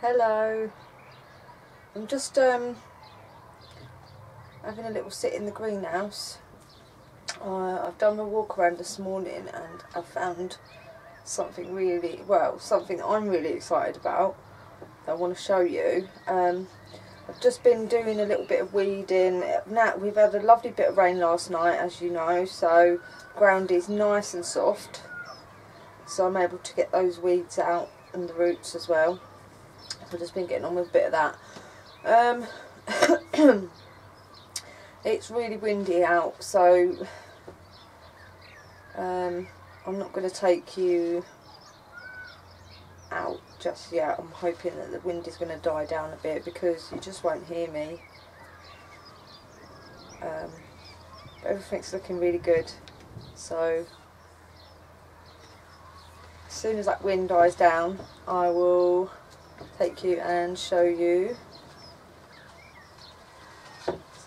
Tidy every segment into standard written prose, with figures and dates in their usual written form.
Hello. I'm just having a little sit in the greenhouse. I've done my walk around this morning and I found something really, well, something I'm really excited about that I want to show you. I've just been doing a little bit of weeding. Now we've had a lovely bit of rain last night, as you know, so the ground is nice and soft, so I'm able to get those weeds out and the roots as well. I've just been getting on with a bit of that. It's really windy out, so I'm not going to take you out just yet. I'm hoping that the wind is going to die down a bit because you just won't hear me. But everything's looking really good, so as soon as that wind dies down I will take you and show you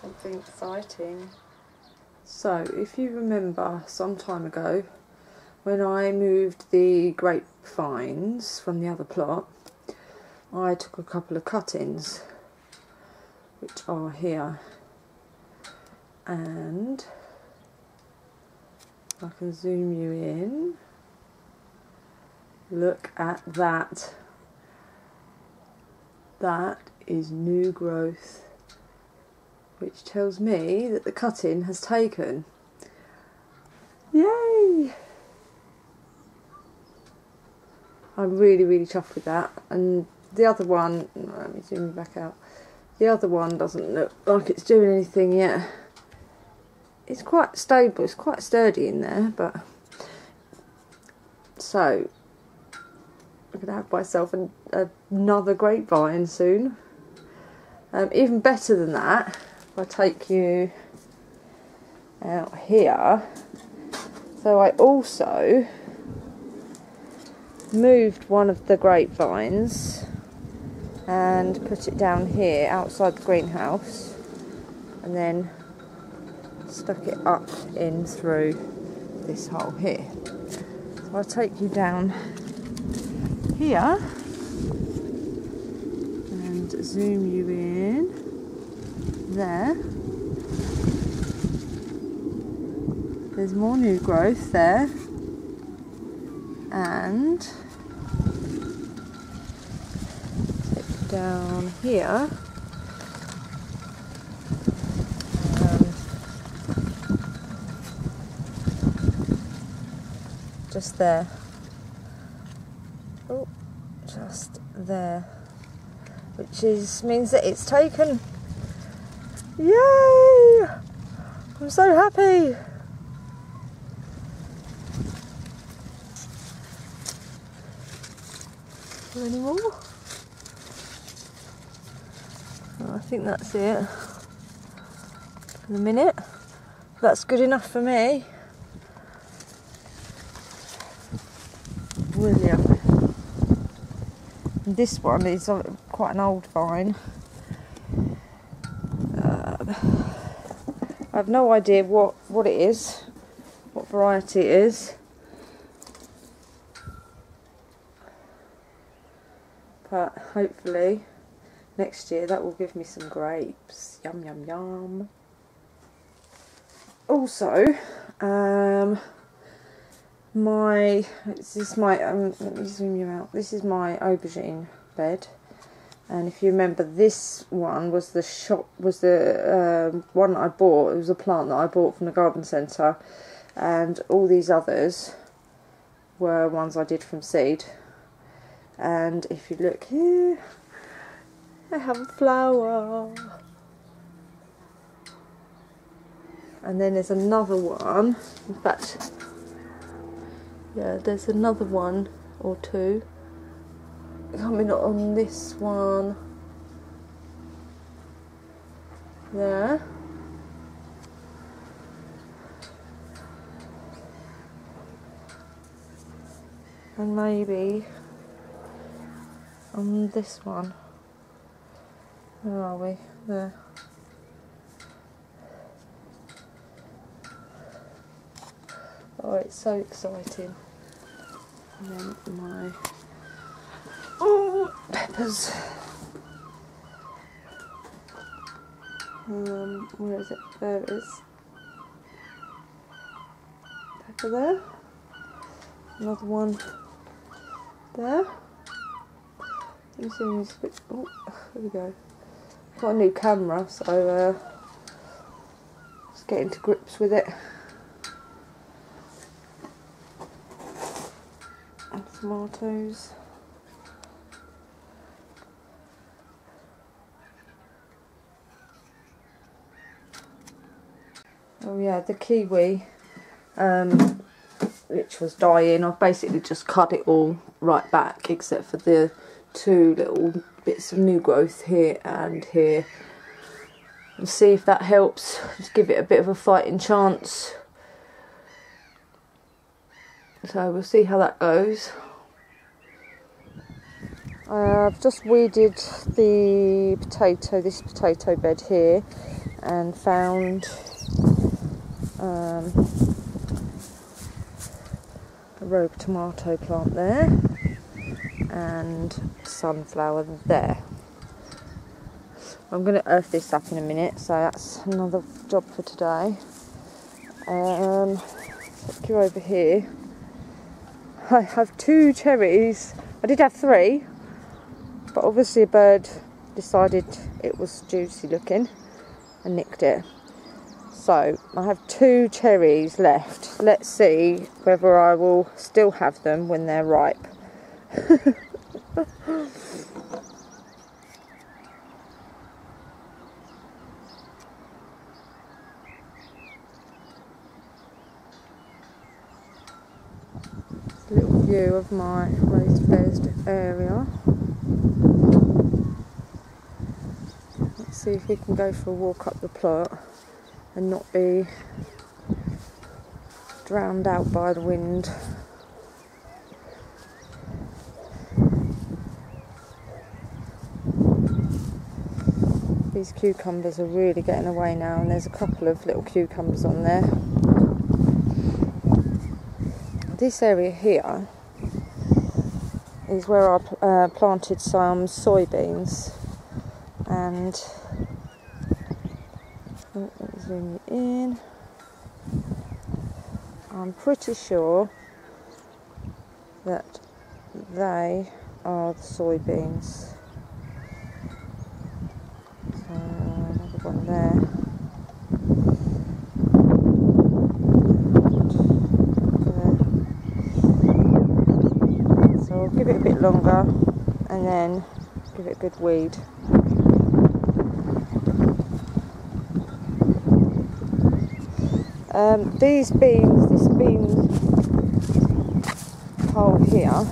something exciting. So if you remember some time ago when I moved the grapevines from the other plot, I took a couple of cuttings which are here, and I can zoom you in. Look at that. That is new growth, which tells me that the cutting has taken. Yay! I'm really chuffed with that. And the other one, let me zoom back out. The other one doesn't look like it's doing anything yet. It's quite stable, it's quite sturdy in there, but so I'm going to have myself another grapevine soon. Even better than that, if I take you out here. So I also moved one of the grapevines and put it down here outside the greenhouse, and then stuck it up in through this hole here. So I'll take you down here and zoom you in there. There's more new growth there, and take you down here. Just there. Oh, just there, which means that it's taken. Yay! I'm so happy. Any more? Oh, I think that's it for the minute. That's good enough for me. Brilliant. This one is quite an old vine. I have no idea what it is, what variety it is, but hopefully next year that will give me some grapes. Yum yum yum. Also, this is my let me zoom you out. This is my aubergine bed, and if you remember, this one was the one I bought. It was a plant that I bought from the garden centre, and all these others were ones I did from seed. And if you look here, I have a flower, and then there's another one. In fact, yeah, there's another one or two coming on this one there. And maybe on this one. Where are we? There. Oh, it's so exciting. And then my peppers. Where is it? There it is. Pepper there. Another one there. Let me see when you switch. Oh, there we go. Got a new camera, so just getting to grips with it. And tomatoes. Oh yeah, the kiwi, which was dying, I've basically just cut it all right back except for the two little bits of new growth here and here. And see if that helps, just give it a bit of a fighting chance. So we'll see how that goes. I've just weeded this potato bed here and found a rogue tomato plant there and sunflower there. I'm going to earth this up in a minute, so that's another job for today. Take you over here. I have 2 cherries. I did have 3, but obviously a bird decided it was juicy looking and nicked it. So I have 2 cherries left. Let's see whether I will still have them when they're ripe. A little view of my raised bed area. Let's see if we can go for a walk up the plot and not be drowned out by the wind. These cucumbers are really getting away now, and there's a couple of little cucumbers on there. This area here is where I planted some soybeans, and let me zoom you in. I'm pretty sure that they are the soybeans. So another one there. So I'll give it a bit longer and then give it a good weed. This bean hole here,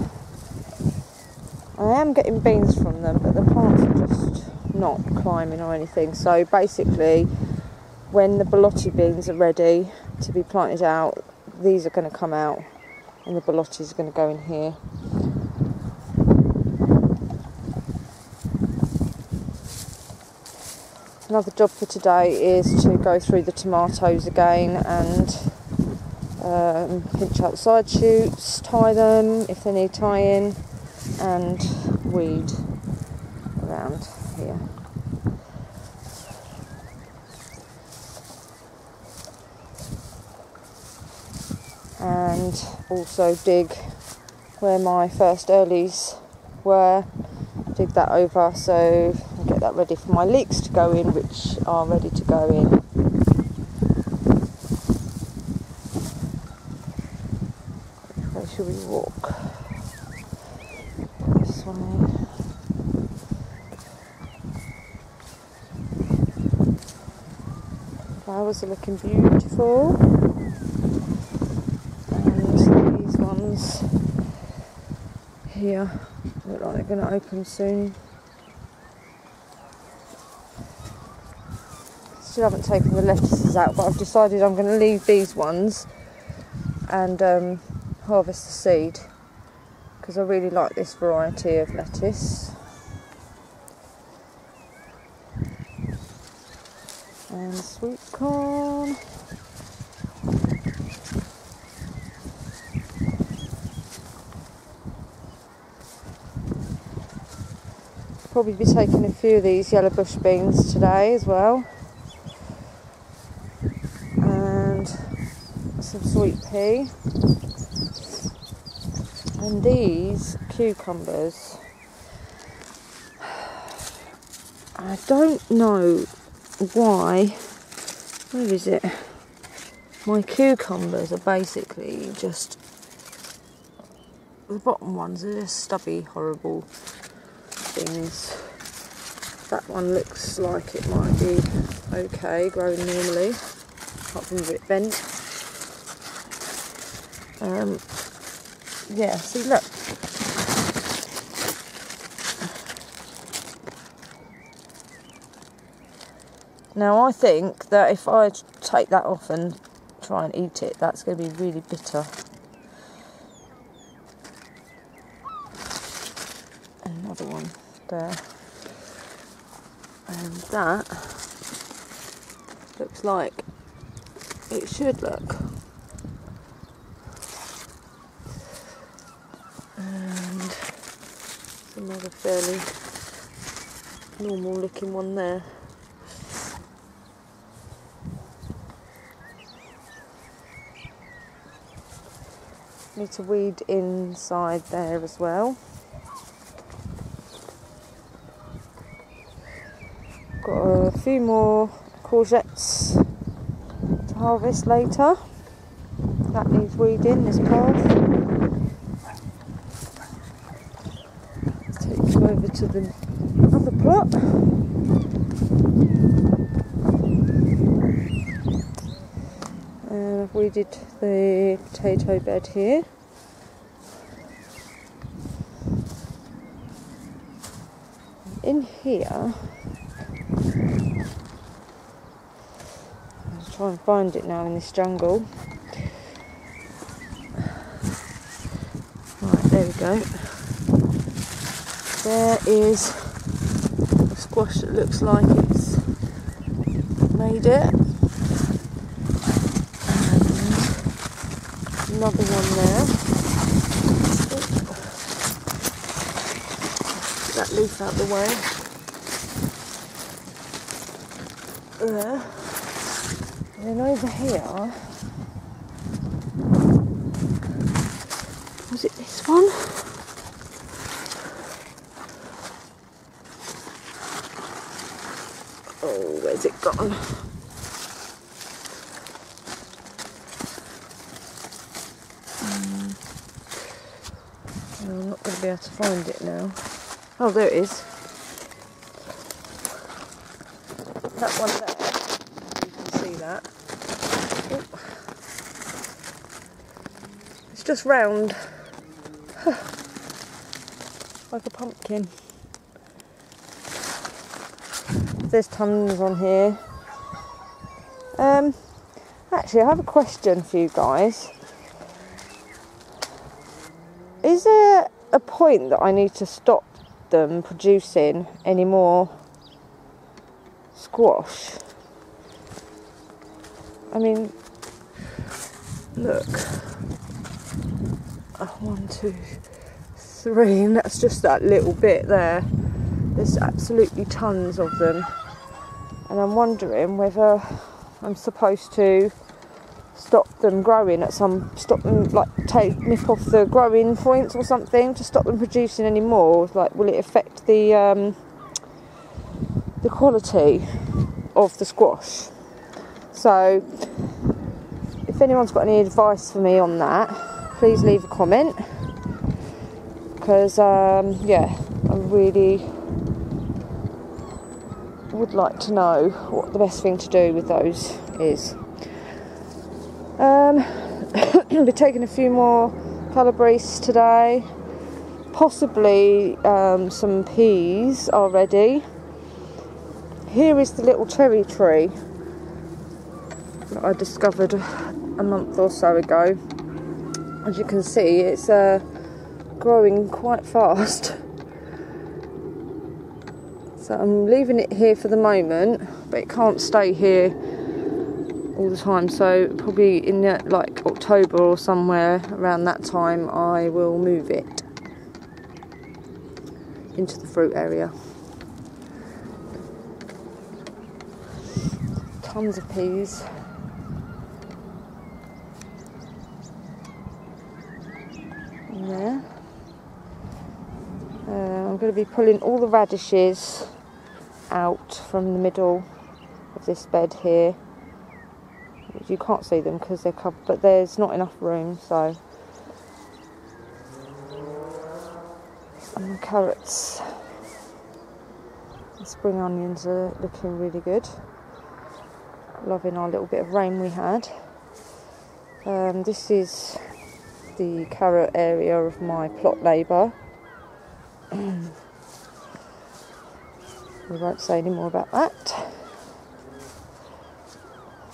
I am getting beans from them, but the plants are just not climbing or anything. So basically, when the borlotti beans are ready to be planted out, these are going to come out and the borlottis are going to go in here. Another job for today is to go through the tomatoes again and pinch out the side shoots, tie them if they need tying, and weed around here. And also dig where my first earlies were, dig that over so I'll get that ready for my leeks to go in, which are ready to go in. Where should we walk? This way. Flowers are looking beautiful. And these ones here look like they're going to open soon. Still haven't taken the lettuces out, but I've decided I'm going to leave these ones and harvest the seed because I really like this variety of lettuce. And sweet corn. Probably be taking a few of these yellow bush beans today as well. And some sweet pea. And these cucumbers. I don't know why. Where is it? My cucumbers are basically just, the bottom ones are just stubby, horrible things. That one looks like it might be okay, growing normally, apart from a bit bent. Yeah, see, look. Now I think that if I take that off and try and eat it, that's going to be really bitter. Another one there. And that looks like it should look. And another fairly normal looking one there. Need to weed inside there as well. Got a few more courgettes to harvest later. That needs weeding, this path. Let's take you over to the other plot. And I've weeded the potato bed here. In here, I'll try and find it now in this jungle. Right, there we go. There is a squash that looks like it's made it. And another one there. Get that leaf out the way. There. And then over here, was it this one? Oh, where's it gone? I'm not going to be able to find it now. Oh, there it is. That one there. You can see that. Oh. It's just round. Like a pumpkin. There's tons on here. Actually, I have a question for you guys. Is there a point that I need to stop them producing any more squash? I mean, look. 1, 2, 3, and that's just that little bit there. There's absolutely tons of them, and I'm wondering whether I'm supposed to stop them growing at stop them, like nip off the growing points or something to stop them producing any more. Like, will it affect the quality of the squash? So if anyone's got any advice for me on that, please leave a comment, because yeah, I really would like to know what the best thing to do with those is. I'll be taking a few more calabrese today, possibly some peas already. Here is the little cherry tree that I discovered a month or so ago. As you can see, it's growing quite fast. So I'm leaving it here for the moment, but it can't stay here all the time, so probably in like October or somewhere around that time I will move it into the fruit area. tons of peas. In there. I'm going to be pulling all the radishes out from the middle of this bed here. You can't see them because they're covered, but there's not enough room, so. And the carrots. The spring onions are looking really good. Loving our little bit of rain we had. This is the carrot area of my plot labour. We won't say any more about that.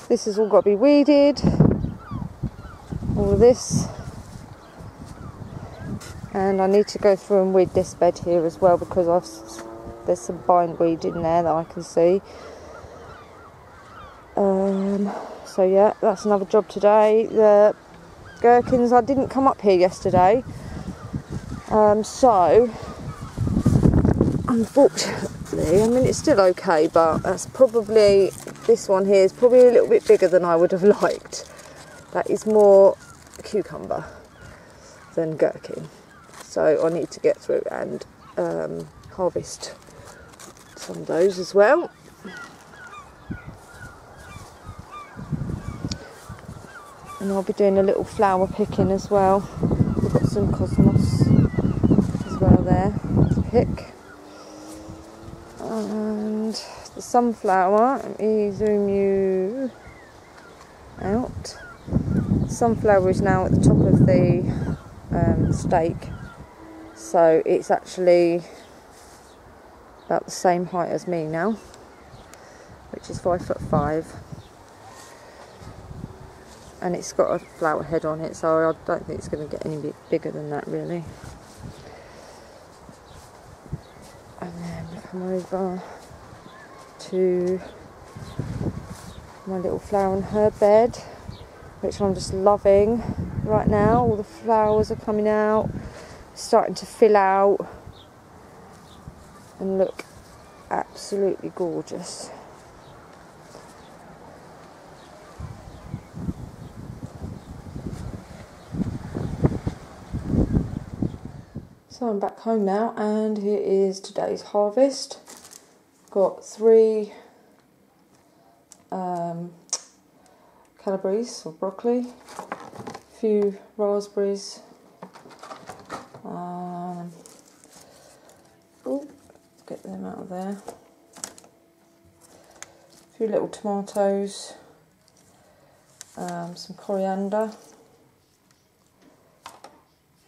This has all got to be weeded. All of this. And I need to go through and weed this bed here as well because there's some bindweed in there that I can see. So yeah, that's another job today. The gherkins, I didn't come up here yesterday. So, unfortunately, I mean it's still okay, but that's probably, this one here is probably a little bit bigger than I would have liked. That is more cucumber than gherkin. So I need to get through and harvest some of those as well. And I'll be doing a little flower picking as well. We've got some cosmos as well there to pick. And the sunflower, let me zoom you out. The sunflower is now at the top of the stake. So it's actually about the same height as me now, which is 5'5". And it's got a flower head on it, so I don't think it's going to get any bit bigger than that really. And then we come over to my little flower and herb bed, which I'm just loving right now. All the flowers are coming out, starting to fill out and look absolutely gorgeous. So I'm back home now, and here is today's harvest. Got 3 calabrese or broccoli, a few raspberries, get them out of there, a few little tomatoes, some coriander,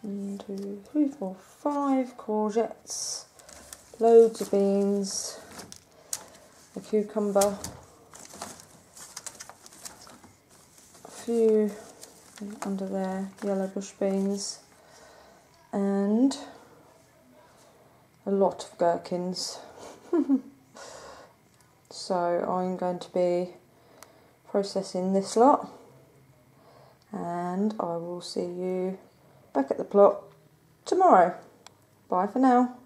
1, 2, 3, 4, 5 courgettes, loads of beans, a cucumber, a few under there, yellow bush beans, and a lot of gherkins. So I'm going to be processing this lot, and I will see you back at the plot tomorrow. Bye for now.